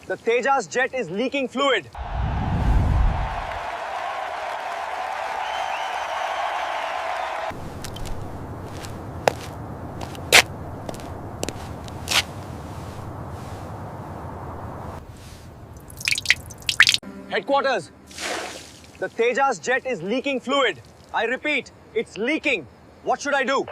The Tejas jet is leaking fluid. Headquarters, the Tejas jet is leaking fluid. I repeat, it's leaking. What should I do?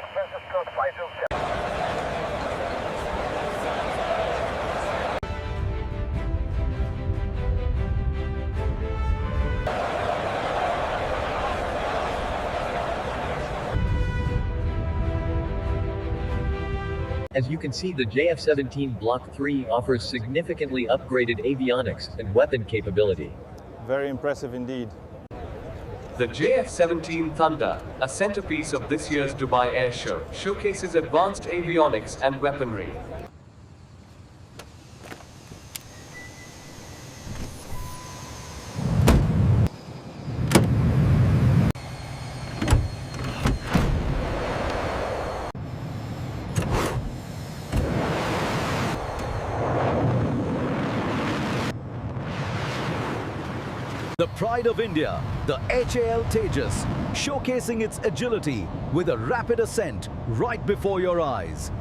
As you can see, the JF-17 Block 3 offers significantly upgraded avionics and weapon capability. Very impressive indeed. The JF-17 Thunder, a centerpiece of this year's Dubai Air Show, showcases advanced avionics and weaponry. The pride of India, the HAL Tejas, showcasing its agility with a rapid ascent right before your eyes.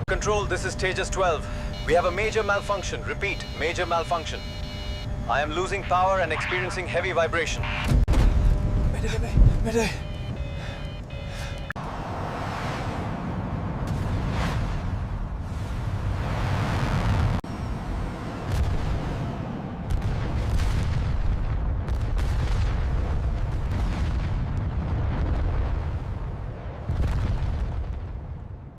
Control, this is Tejas 12. We have a major malfunction. Repeat, major malfunction. I am losing power and experiencing heavy vibration. Mayday, mayday, mayday.